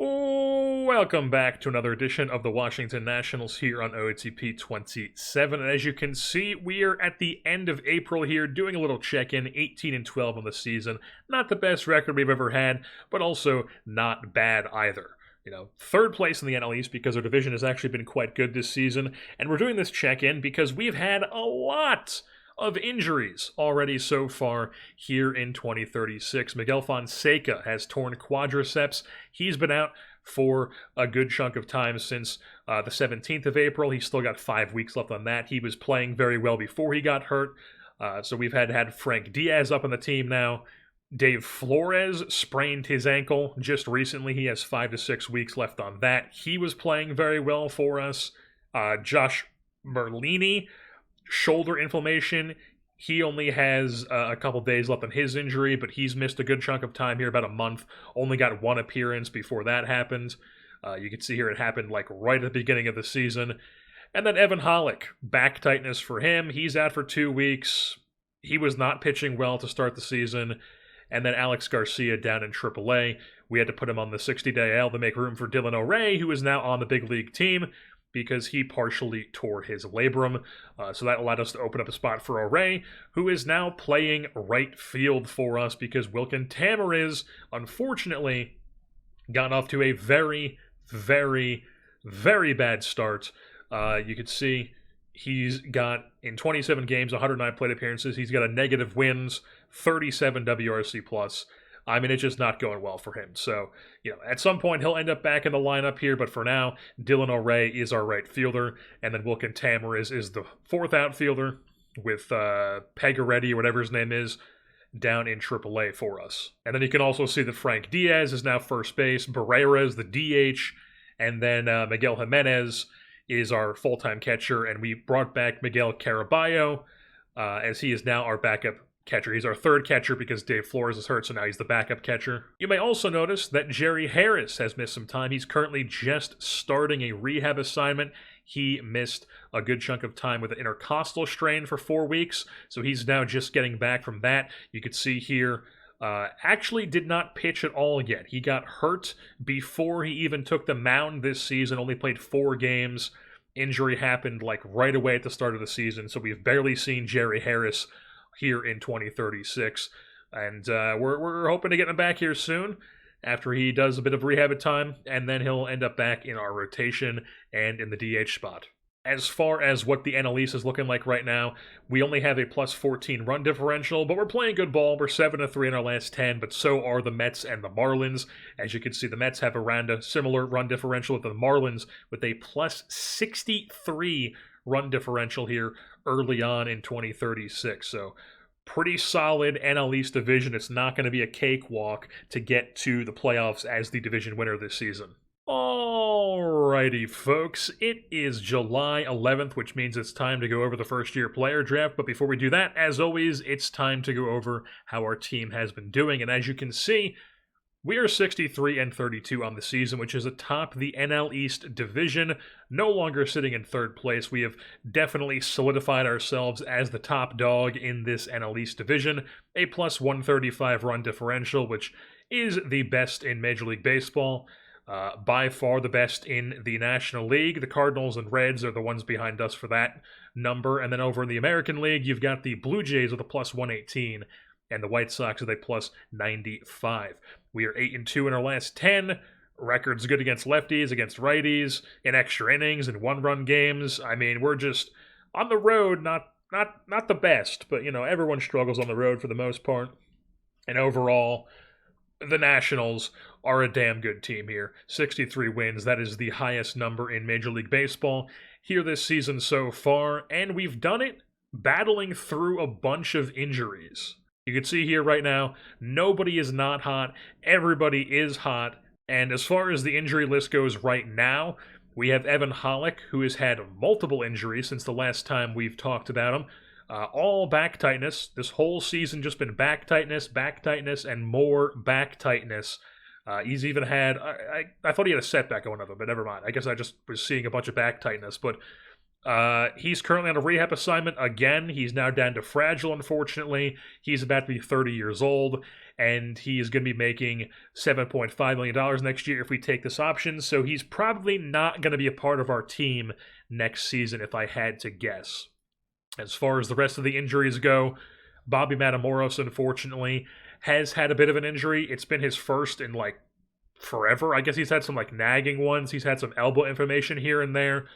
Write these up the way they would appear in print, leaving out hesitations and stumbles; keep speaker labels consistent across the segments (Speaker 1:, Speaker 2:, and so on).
Speaker 1: Welcome back to another edition of the Washington Nationals here on OOTP 27. And as you can see, we are at the end of April here doing a little check-in, 18-12 on the season. Not the best record we've ever had, but also not bad either. Third place in the NL East because our division has actually been quite good this season. And we're doing this check-in because we've had a lot of injuries already so far here in 2036. Miguel Fonseca has torn quadriceps. He's been out for a good chunk of time since the 17th of April. He's still got 5 weeks left on that. He was playing very well before he got hurt. So we've had Frank Diaz up on the team now. Dave Flores sprained his ankle just recently. He has 5 to 6 weeks left on that. He was playing very well for us. Josh Merlini, shoulder inflammation. He only has a couple days left on his injury, but he's missed a good chunk of time here, about a month. Only got one appearance before that happened. You can see here it happened like right at the beginning of the season. And then Evan Hollick, back tightness for him. He's out for 2 weeks. He was not pitching well to start the season. And then Alex Garcia down in AAA. We had to put him on the 60-day IL to make room for Dylan O'Ray, who is now on the big league team, because he partially tore his labrum. So that allowed us to open up a spot for O'Ray, who is now playing right field for us because Wilkin Tamariz, unfortunately, got off to a very, very, very bad start. You could see he's got, in 27 games, 109 plate appearances, he's got a negative wins, 37 WRC+. I mean, it's just not going well for him. So, at some point he'll end up back in the lineup here, but for now, Dylan O'Ray is our right fielder, and then Wilkin Tamariz is the fourth outfielder with Pegaretti, or whatever his name is, down in AAA for us. And then you can also see that Frank Diaz is now first base, Barrera is the DH, and then Miguel Jimenez is our full-time catcher, and we brought back Miguel Caraballo, as he is now our backup catcher. He's our third catcher because Dave Flores is hurt, so now he's the backup catcher. You may also notice that Jerry Harris has missed some time. He's currently just starting a rehab assignment. He missed a good chunk of time with an intercostal strain for 4 weeks, so he's now just getting back from that. You could see here, actually did not pitch at all yet. He got hurt before he even took the mound this season, only played 4 games. Injury happened like right away at the start of the season, so we've barely seen Jerry Harris here in 2036, and we're hoping to get him back here soon after he does a bit of rehab time, and then he'll end up back in our rotation and in the DH spot. As far as what the NL East is looking like right now, we only have a plus 14 run differential, but we're playing good ball. We're 7-3 in our last 10, but so are the Mets and the Marlins. As you can see, the Mets have around a similar run differential with the Marlins, with a plus 63 run differential here early on in 2036. So pretty solid NL East division. It's not going to be a cakewalk to get to the playoffs as the division winner this season. Alrighty, folks, it is July 11th, which means it's time to go over the first-year player draft. But before we do that, as always, it's time to go over how our team has been doing. And as you can see, we are 63-32 on the season, which is atop the NL East division, no longer sitting in third place. We have definitely solidified ourselves as the top dog in this NL East division, a plus 135 run differential, which is the best in Major League Baseball. By far the best in the National League. The Cardinals and Reds are the ones behind us for that number. And then over in the American League, you've got the Blue Jays with a plus 118 and the White Sox with a plus 95. We are 8-2 in our last 10. Records good against lefties, against righties, in extra innings, and one-run games. I mean, we're just on the road, not the best, but, everyone struggles on the road for the most part. And overall, the Nationals are a damn good team here. 63 wins, that is the highest number in Major League Baseball here this season so far, and we've done it battling through a bunch of injuries. You can see here right now, nobody is not hot, everybody is hot, and as far as the injury list goes right now, we have Evan Hollick, who has had multiple injuries since the last time we've talked about him. All back tightness. This whole season just been back tightness, and more back tightness. He's even had, I thought he had a setback going over, but never mind. I guess I just was seeing a bunch of back tightness. But he's currently on a rehab assignment again. He's now down to fragile, unfortunately. He's about to be 30 years old. and he is going to be making $7.5 million next year if we take this option, so he's probably not going to be a part of our team next season if I had to guess. As far as the rest of the injuries go, Bobby Matamoros, unfortunately, has had a bit of an injury. It's been his first in, like, forever. I guess he's had some, like, nagging ones. He's had some elbow inflammation here and there.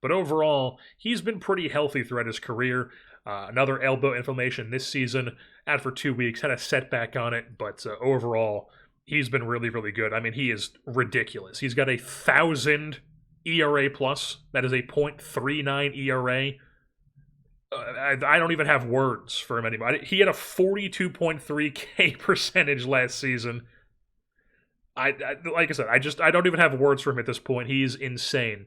Speaker 1: But overall, he's been pretty healthy throughout his career. Another elbow inflammation this season, out for 2 weeks, had a setback on it, but overall, he's been really, really good. I mean, he is ridiculous. He's got a 1,000 ERA plus. That is a .39 ERA. I don't even have words for him anymore. He had a 42.3 K percentage last season. Like I said, I don't even have words for him at this point. He's insane.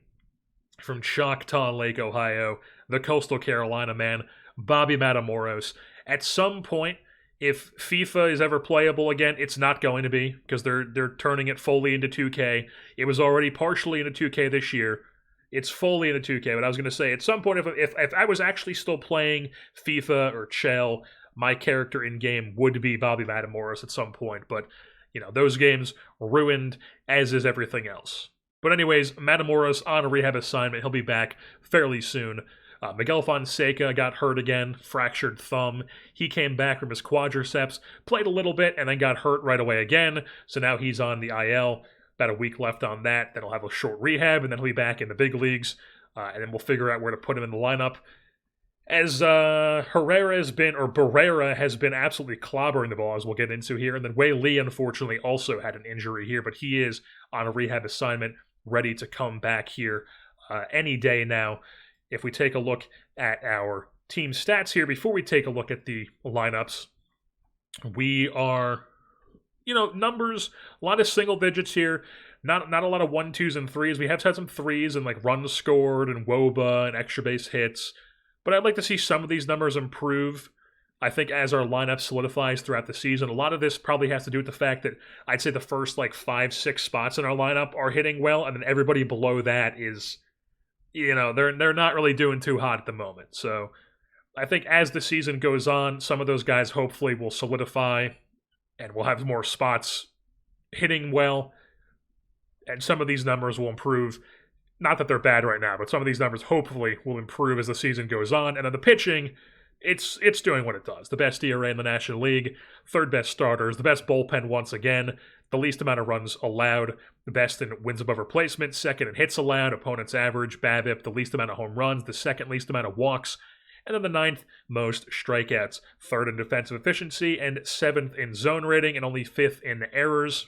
Speaker 1: From Choctaw Lake, Ohio, the Coastal Carolina man, Bobby Matamoros. At some point, if FIFA is ever playable again, it's not going to be, because they're turning it fully into 2K. It was already partially into 2K this year. It's fully into 2K, but I was going to say, at some point, if I was actually still playing FIFA or Chell, my character in-game would be Bobby Matamoros at some point, but, you know, those games ruined, as is everything else. But anyways, Matamoros on a rehab assignment. He'll be back fairly soon. Miguel Fonseca got hurt again, fractured thumb. He came back from his quadriceps, played a little bit, and then got hurt right away again, so now he's on the IL. About a week left on that. Then he'll have a short rehab, and then he'll be back in the big leagues. And then we'll figure out where to put him in the lineup. As Barrera has been absolutely clobbering the ball, as we'll get into here. And then Wei Lee, unfortunately, also had an injury here, but he is on a rehab assignment, ready to come back here any day now. If we take a look at our team stats here, before we take a look at the lineups, we are... numbers, a lot of single digits here. Not a lot of 1, 2s, and 3s. We have had some 3s and like runs scored and WOBA and extra base hits. But I'd like to see some of these numbers improve. I think as our lineup solidifies throughout the season, a lot of this probably has to do with the fact that I'd say the first like 5, 6 spots in our lineup are hitting well, and then everybody below that is, they're not really doing too hot at the moment. So I think as the season goes on, some of those guys hopefully will solidify, and we'll have more spots hitting well, and some of these numbers will improve. Not that they're bad right now, but some of these numbers hopefully will improve as the season goes on. And then the pitching, it's doing what it does. The best ERA in the National League, third best starters, the best bullpen once again, the least amount of runs allowed, the best in wins above replacement, second in hits allowed, opponent's average, BABIP, the least amount of home runs, the second least amount of walks, and then the 9th most strikeouts, 3rd in defensive efficiency, and 7th in zone rating, and only 5th in errors.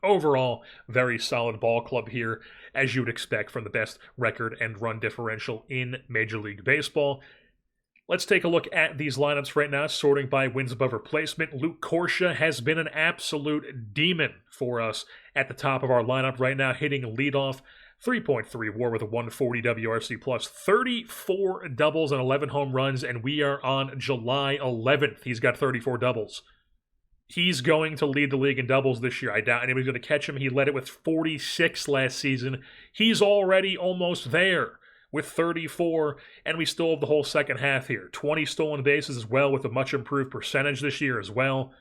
Speaker 1: Overall, very solid ball club here, as you would expect from the best record and run differential in Major League Baseball. Let's take a look at these lineups right now, sorting by wins above replacement. Luke Corsia has been an absolute demon for us at the top of our lineup right now, hitting leadoff, 3.3 WAR with a 140 WRC plus, 34 doubles and 11 home runs, and we are on July 11th. He's got 34 doubles. He's going to lead the league in doubles this year. I doubt anybody's going to catch him. He led it with 46 last season. He's already almost there with 34, and we still have the whole second half here. 20 stolen bases as well, with a much improved percentage this year as well.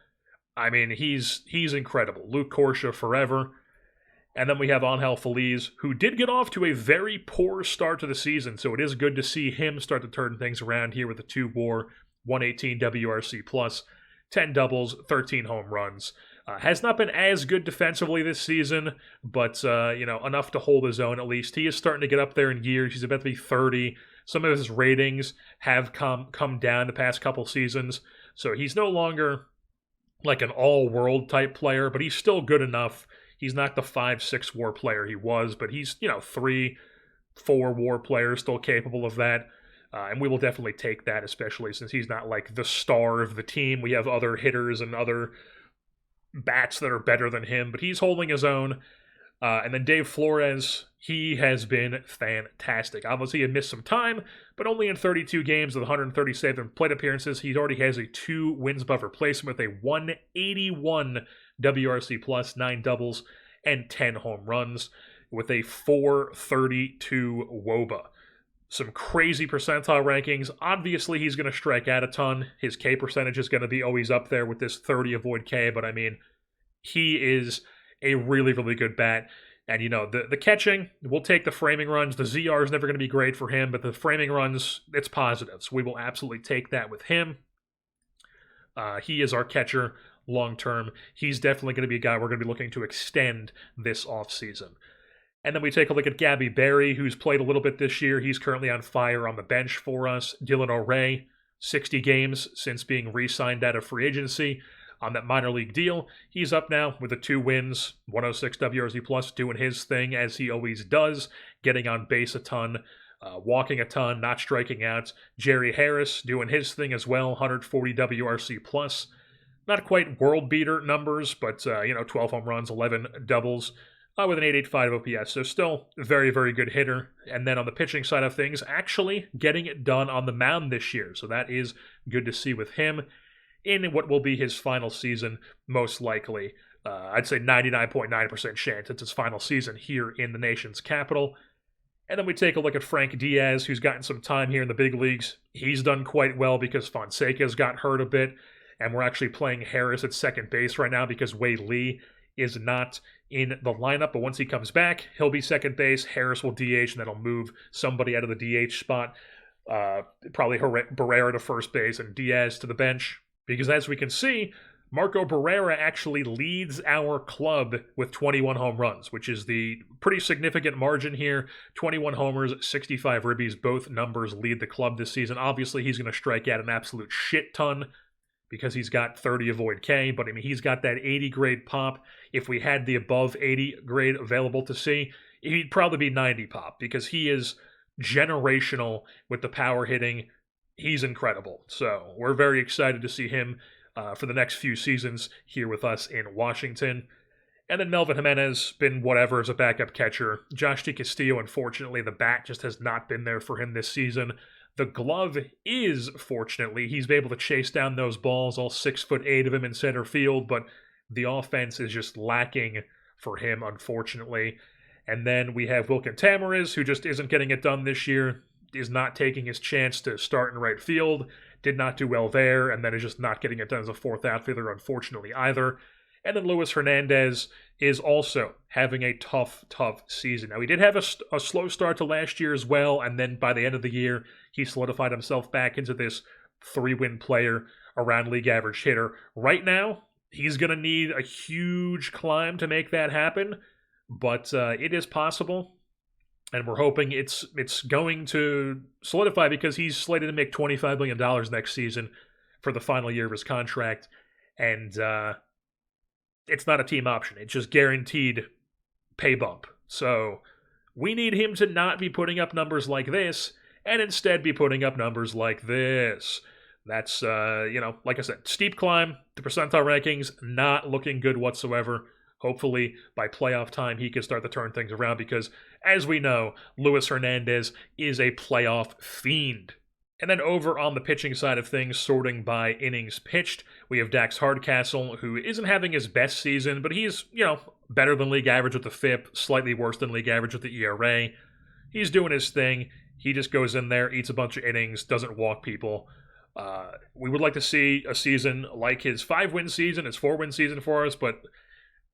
Speaker 1: I mean, he's incredible. Luke Corsia forever. And then we have Angel Feliz, who did get off to a very poor start to the season, so it is good to see him start to turn things around here with a 2 WAR, 118 WRC plus, 10 doubles, 13 home runs. Has not been as good defensively this season, but, enough to hold his own at least. He is starting to get up there in years. He's about to be 30. Some of his ratings have come down the past couple seasons, so he's no longer like an all-world type player, but he's still good enough. He's not the 5-6 WAR player he was, but he's, 3-4 WAR player, still capable of that. And we will definitely take that, especially since he's not like the star of the team. We have other hitters and other bats that are better than him, but he's holding his own. And then Dave Flores, he has been fantastic. Obviously, he had missed some time, but only in 32 games with 137 plate appearances. He already has a 2 wins above replacement with a 181 WRC plus, 9 doubles, and 10 home runs with a 432 WOBA. some crazy percentile rankings. Obviously, he's going to strike out a ton. His K percentage is going to be always up there with this 30 avoid K, but I mean, he is a really, really good bat. And, the catching, we'll take the framing runs. The ZR is never going to be great for him, but the framing runs, it's positive. So we will absolutely take that with him. He is our catcher long term. He's definitely going to be a guy we're going to be looking to extend this offseason. And then we take a look at Gabby Berry, who's played a little bit this year. He's currently on fire on the bench for us. Dylan O'Ray, 60 games since being re-signed out of free agency on that minor league deal. He's up now with the 2 wins, 106 WRZ plus, doing his thing as he always does, getting on base a ton, walking a ton, not striking out. Jerry Harris doing his thing as well, 140 WRC plus. Not quite world beater numbers, but 12 home runs, 11 doubles. With an 885 OPS, so still a very, very good hitter. And then on the pitching side of things, actually getting it done on the mound this year. So that is good to see with him in what will be his final season, most likely. I'd say 99.9% chance it's his final season here in the nation's capital. And then we take a look at Frank Diaz, who's gotten some time here in the big leagues. He's done quite well because Fonseca's got hurt a bit, and we're actually playing Harris at second base right now because Wade Lee is not in the lineup, but once he comes back, he'll be second base. Harris will DH, and that'll move somebody out of the DH spot, probably Barrera to first base and Diaz to the bench. Because as we can see, Marco Barrera actually leads our club with 21 home runs, which is the pretty significant margin here. 21 homers, 65 ribbies, both numbers lead the club this season. Obviously, he's going to strike out an absolute shit ton because he's got 30 avoid K, but I mean, he's got that 80 grade pop. If we had the above 80 grade available to see, he'd probably be 90 pop because he is generational with the power hitting. He's incredible. So we're very excited to see him for the next few seasons here with us in Washington. And then Melvin Jimenez, been whatever as a backup catcher. Josh DeCastillo, unfortunately, the bat just has not been there for him this season. The glove is, fortunately, he's been able to chase down those balls, all 6'8" of him in center field, but the offense is just lacking for him, unfortunately. And then we have Wilkin Tamariz, who just isn't getting it done this year, is not taking his chance to start in right field, did not do well there, and then is just not getting it done as a fourth outfielder, unfortunately, either. And then Luis Hernandez is also having a tough season. Now, he did have a slow start to last year as well, and then by the end of the year, he solidified himself back into this 3-win player, around league average hitter. Right now, he's going to need a huge climb to make that happen, but it is possible, and we're hoping it's going to solidify because he's slated to make $25 million next season for the final year of his contract, and it's not a team option. It's just guaranteed pay bump. So we need him to not be putting up numbers like this and instead be putting up numbers like this. That's, like I said, steep climb. The percentile rankings not looking good whatsoever. Hopefully, by playoff time, he can start to turn things around because, as we know, Luis Hernandez is a playoff fiend. And then over on the pitching side of things, sorting by innings pitched, we have Dax Hardcastle, who isn't having his best season, but he's, better than league average with the FIP, slightly worse than league average with the ERA. He's doing his thing. He just goes in there, eats a bunch of innings, doesn't walk people. We would like to see a season like his 5-win season, his 4-win season for us, but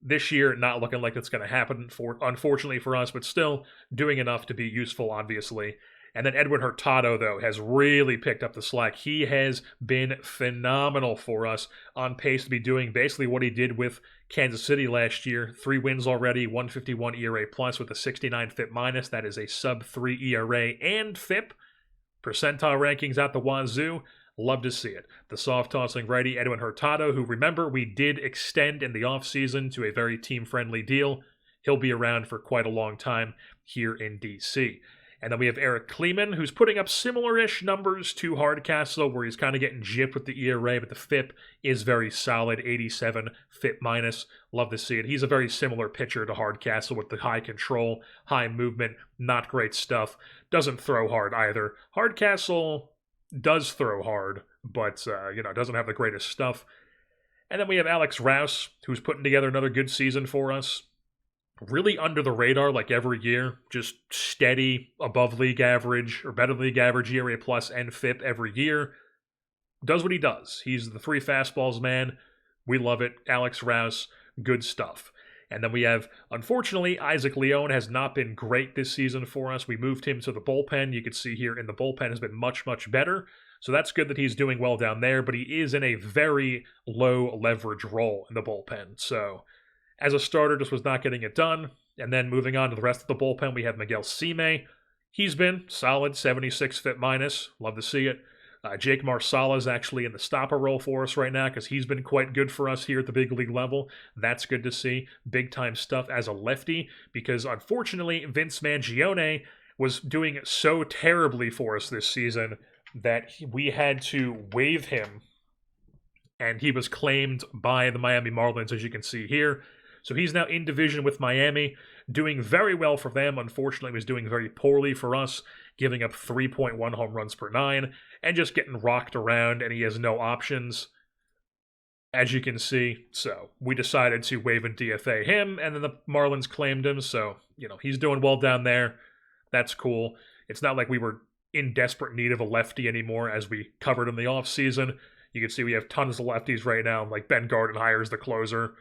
Speaker 1: this year not looking like it's going to happen, unfortunately for us, but still doing enough to be useful, obviously. And then Edwin Hurtado, though, has really picked up the slack. He has been phenomenal for us, on pace to be doing basically what he did with Kansas City last year. 3 wins already, 151 ERA plus with a 69 FIP minus. That is a sub-3 ERA and FIP. Percentile rankings at the wazoo. Love to see it. The soft-tossing righty Edwin Hurtado, who, remember, we did extend in the offseason to a very team-friendly deal. He'll be around for quite a long time here in D.C., And then we have Eric Kleeman, who's putting up similar-ish numbers to Hardcastle, where he's kind of getting gypped with the ERA, but the FIP is very solid, 87 FIP minus. Love to see it. He's a very similar pitcher to Hardcastle with the high control, high movement, not great stuff. Doesn't throw hard either. Hardcastle does throw hard, but, doesn't have the greatest stuff. And then we have Alex Rouse, who's putting together another good season for us. really under the radar like every year, just steady above league average or better than league average ERA plus and FIP every year. Does what he does. He's the three fastballs man. We love it. Alex Rouse, good stuff. And then we have, unfortunately, Isaac Leone has not been great this season for us. We moved him to the bullpen. You can see here in the bullpen has been much, much better. So that's good that he's doing well down there, but he is in a very low leverage role in the bullpen. So as a starter, just was not getting it done. And then moving on to the rest of the bullpen, we have Miguel Sime. He's been solid, 76 FIP minus. Love to see it. Jake Marsala is actually in the stopper role for us right now because he's been quite good for us here at the big league level. That's good to see. Big time stuff as a lefty because unfortunately Vince Mangione was doing so terribly for us this season that we had to waive him, and he was claimed by the Miami Marlins, as you can see here. So he's now in division with Miami, doing very well for them. Unfortunately, was doing very poorly for us, giving up 3.1 home runs per 9, and just getting rocked around, and he has no options, as you can see. So we decided to waive and DFA him, and then the Marlins claimed him. So, he's doing well down there. That's cool. It's not like we were in desperate need of a lefty anymore, as we covered in the offseason. You can see we have tons of lefties right now, like Ben Gardenhire is the closer.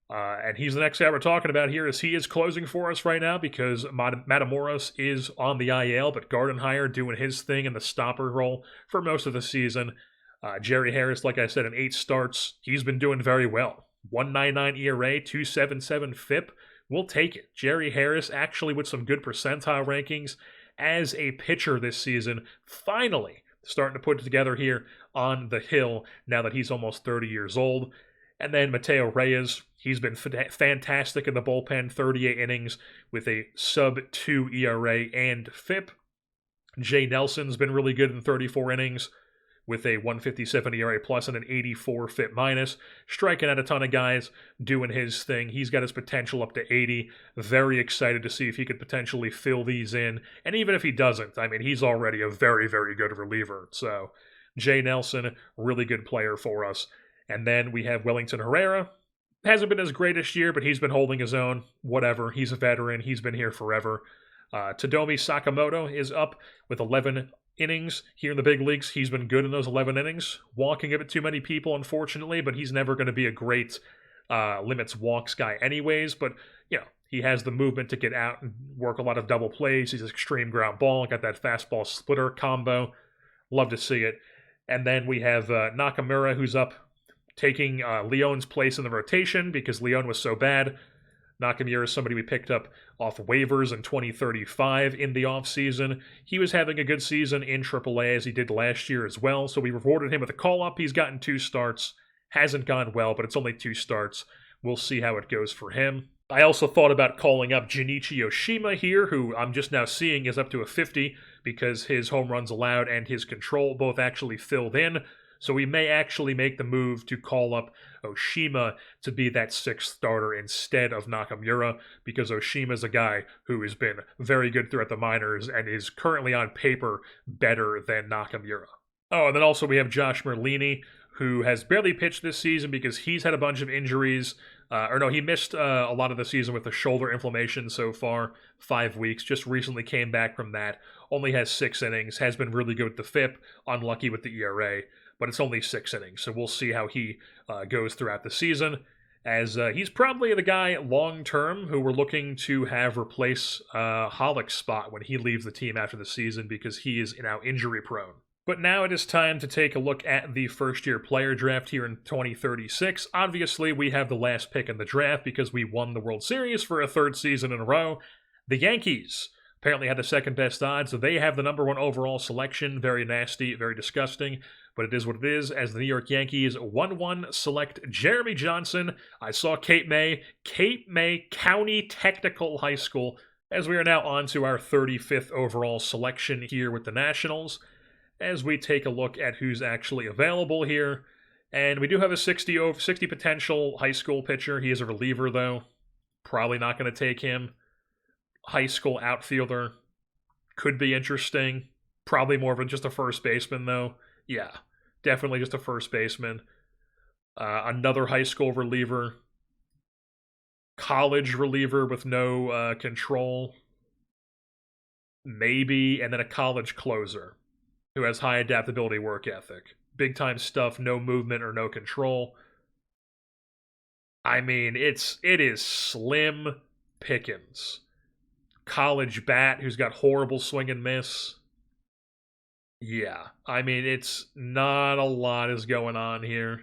Speaker 1: And he's the next guy we're talking about here, as he is closing for us right now because Matamoros is on the IL, but Gardenhire doing his thing in the stopper role for most of the season. Jerry Harris, like I said, in 8 starts, he's been doing very well. 1.99 ERA, 2.77 FIP. We'll take it. Jerry Harris actually with some good percentile rankings as a pitcher this season, finally starting to put it together here on the hill now that he's almost 30 years old. And then Mateo Reyes, he's been fantastic in the bullpen, 38 innings with a sub-2 ERA and FIP. Jay Nelson's been really good in 34 innings with a 157 ERA plus and an 84 FIP minus, striking out a ton of guys, doing his thing. He's got his potential up to 80. Very excited to see if he could potentially fill these in. And even if he doesn't, I mean, he's already a very, very good reliever. So Jay Nelson, really good player for us. And then we have Wellington Herrera. Hasn't been as great this year, but he's been holding his own. Whatever. He's a veteran. He's been here forever. Tadomi Sakamoto is up with 11 innings here in the big leagues. He's been good in those 11 innings. Walking a bit too many people, unfortunately, but he's never going to be a great limits walks guy anyways. But, he has the movement to get out and work a lot of double plays. He's extreme ground ball. Got that fastball splitter combo. Love to see it. And then we have Nakamura, who's up, taking Leone's place in the rotation because Leone was so bad. Nakamura is somebody we picked up off waivers in 2035 in the offseason. He was having a good season in AAA as he did last year as well, so we rewarded him with a call-up. He's gotten 2 starts. Hasn't gone well, but it's only 2 starts. We'll see how it goes for him. I also thought about calling up Junichi Yoshima here, who I'm just now seeing is up to a 50 because his home runs allowed and his control both actually filled in. So we may actually make the move to call up Oshima to be that 6th starter instead of Nakamura, because Oshima's a guy who has been very good throughout the minors and is currently on paper better than Nakamura. Oh, and then also we have Josh Merlini, who has barely pitched this season because he's had a bunch of injuries. He missed a lot of the season with the shoulder inflammation so far, 5 weeks. Just recently came back from that. Only has 6 innings, has been really good with the FIP, unlucky with the ERA. But it's only 6 innings, so we'll see how he goes throughout the season, as he's probably the guy long-term who we're looking to have replace Hollick's spot when he leaves the team after the season because he is now injury-prone. But now it is time to take a look at the first-year player draft here in 2036. Obviously, we have the last pick in the draft because we won the World Series for a 3rd season in a row. The Yankees apparently had the 2nd-best odds, so they have the number 1 overall selection. Very nasty, very disgusting. But it is what it is, as the New York Yankees 1-1 select Jeremy Johnson. I saw Cape May County Technical High School, as we are now on to our 35th overall selection here with the Nationals, as we take a look at who's actually available here. And we do have a 60 potential high school pitcher. He is a reliever, though. Probably not going to take him. High school outfielder. Could be interesting. Probably more of just a first baseman, though. Yeah, definitely just a first baseman. Another high school reliever. college reliever with no control, maybe, and then a college closer who has high adaptability work ethic. Big time stuff, no movement or no control. I mean, it is slim pickings. College bat who's got horrible swing and miss. Yeah, I mean, it's not a lot is going on here.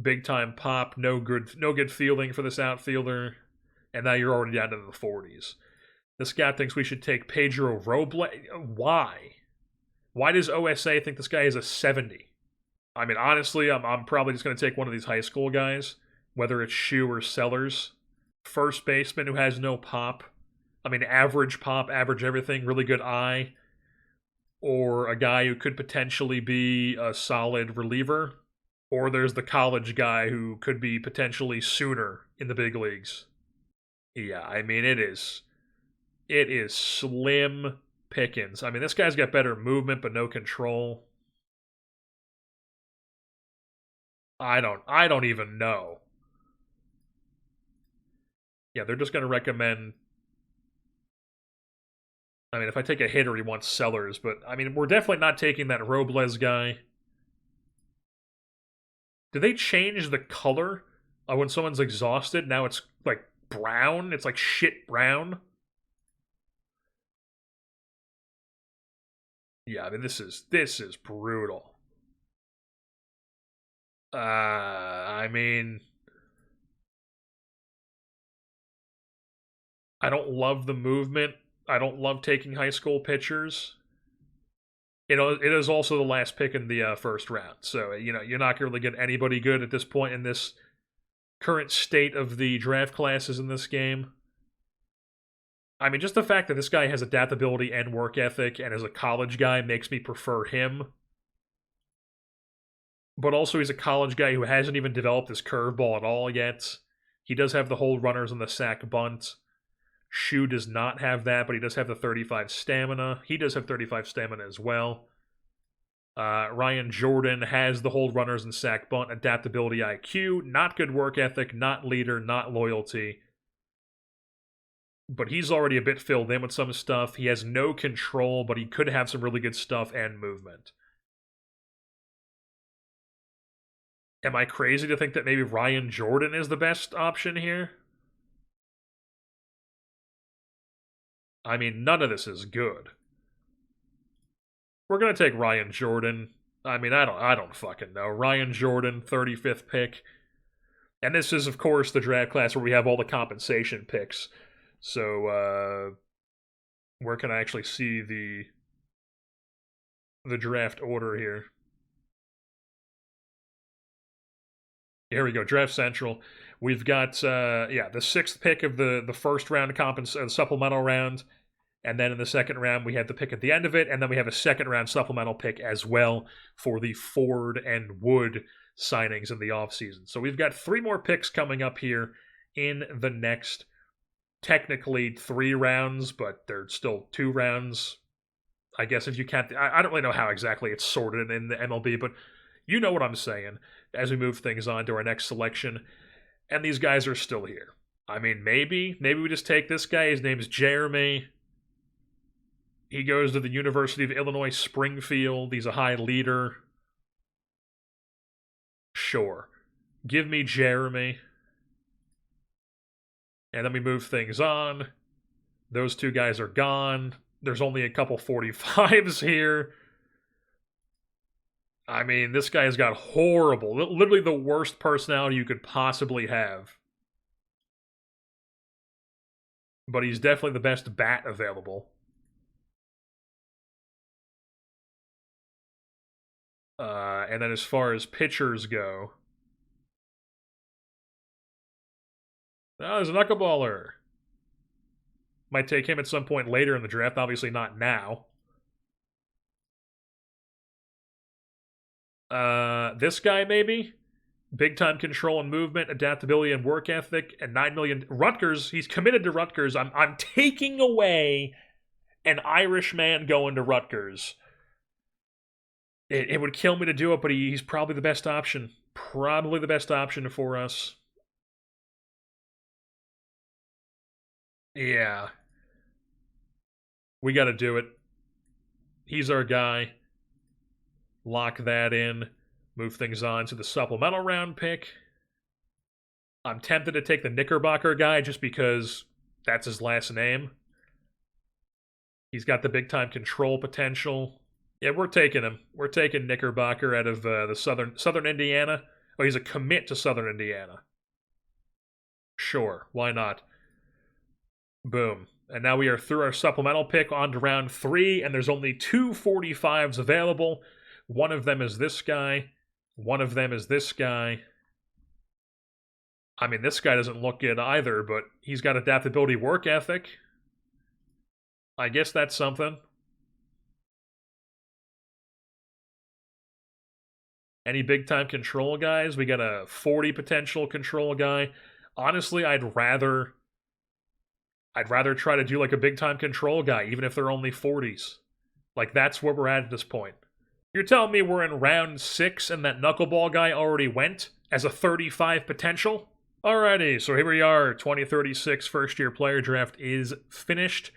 Speaker 1: Big time pop, no good fielding for this outfielder, and now you're already down to the 40s. This guy thinks we should take Pedro Robles. Why? Why does OSA think this guy is a 70? I mean, honestly, I'm probably just going to take one of these high school guys, whether it's Shu or Sellers. First baseman who has no pop. I mean, average pop, average everything, really good eye. Or a guy who could potentially be a solid reliever. Or there's the college guy who could be potentially sooner in the big leagues. Yeah, I mean, it is slim pickings. I mean, this guy's got better movement but no control. I don't even know. Yeah, they're just going to recommend. I mean, if I take a hitter, he wants Sellers, but I mean, we're definitely not taking that Robles guy. Did they change the color when someone's exhausted? Now it's like brown. It's like shit brown. Yeah, I mean, this is brutal. I mean, I don't love the movement. I don't love taking high school pitchers. You know, it is also the last pick in the first round. So, you know, you're not going to really get anybody good at this point in this current state of the draft classes in this game. I mean, just the fact that this guy has adaptability and work ethic and is a college guy makes me prefer him. But also, he's a college guy who hasn't even developed his curveball at all yet. He does have the hold runners on the sack bunt. Shu does not have that, but he does have the 35 stamina. He does have 35 stamina as well. Ryan Jordan has the hold runners and sack bunt, adaptability IQ, not good work ethic, not leader, not loyalty. But he's already a bit filled in with some stuff. He has no control, but he could have some really good stuff and movement. Am I crazy to think that maybe Ryan Jordan is the best option here? I mean, none of this is good. We're gonna take Ryan Jordan. I mean, I don't fucking know. Ryan Jordan, 35th pick. And this is, of course, the draft class where we have all the compensation picks. So, where can I actually see the draft order here? Here we go, Draft Central. We've got, the 6th pick of the first round supplemental round. And then in the second round, we have the pick at the end of it. And then we have a second round supplemental pick as well for the Ford and Wood signings in the offseason. So we've got 3 more picks coming up here in the next, technically 3 rounds, but they're still 2 rounds. I guess if you can't, I don't really know how exactly it's sorted in the MLB, but you know what I'm saying as we move things on to our next selection. And these guys are still here. I mean, maybe we just take this guy. His name is Jeremy. He goes to the University of Illinois Springfield. He's a high leader. Sure. Give me Jeremy. And then we move things on. Those 2 guys are gone. There's only a couple 45s here. I mean, this guy's got horrible, literally the worst personality you could possibly have. But he's definitely the best bat available. And then as far as pitchers go, there's a knuckleballer. Might take him at some point later in the draft, obviously not now. This guy maybe? Big time control and movement, adaptability and work ethic, and 9 million. Rutgers, he's committed to Rutgers. I'm taking away an Irish man going to Rutgers. It would kill me to do it, but he's probably the best option. probably the best option for us. Yeah. We got to do it. He's our guy. Lock that in. Move things on to the supplemental round pick. I'm tempted to take the Knickerbocker guy just because that's his last name. He's got the big-time control potential. Yeah, we're taking him. We're taking Knickerbocker out of the Southern Indiana. Oh, he's a commit to Southern Indiana. Sure, why not? Boom. And now we are through our supplemental pick on to round 3, and there's only 2 45s available. One of them is this guy. One of them is this guy. I mean, this guy doesn't look good either, but he's got adaptability, work ethic. I guess that's something. Any big-time control guys? We got a 40 potential control guy. Honestly, I'd rather try to do like a big-time control guy, even if they're only 40s. Like, that's where we're at this point. You're telling me we're in round 6 and that knuckleball guy already went as a 35 potential? Alrighty, so here we are. 2036 first-year player draft is finished.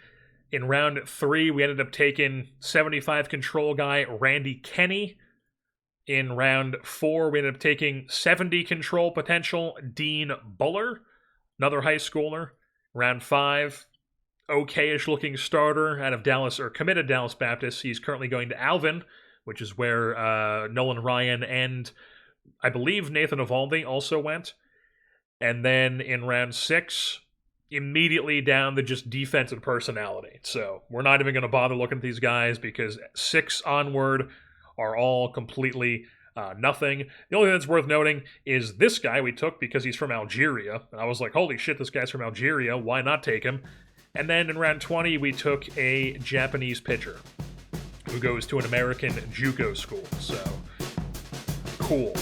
Speaker 1: In round 3, we ended up taking 75 control guy Randy Kenny. In round 4, we ended up taking 70 control potential Dean Buller, another high schooler. Round 5, okay-ish looking starter out of Dallas, or committed Dallas Baptist. He's currently going to Alvin, which is where Nolan Ryan and I believe Nathan Evaldi also went. And then in round 6, immediately down to just defense and personality. So we're not even going to bother looking at these guys because 6 onward are all completely nothing. The only thing that's worth noting is this guy we took because he's from Algeria. And I was like, holy shit, this guy's from Algeria. Why not take him? And then in round 20, we took a Japanese pitcher who goes to an American JUCO school. So, cool.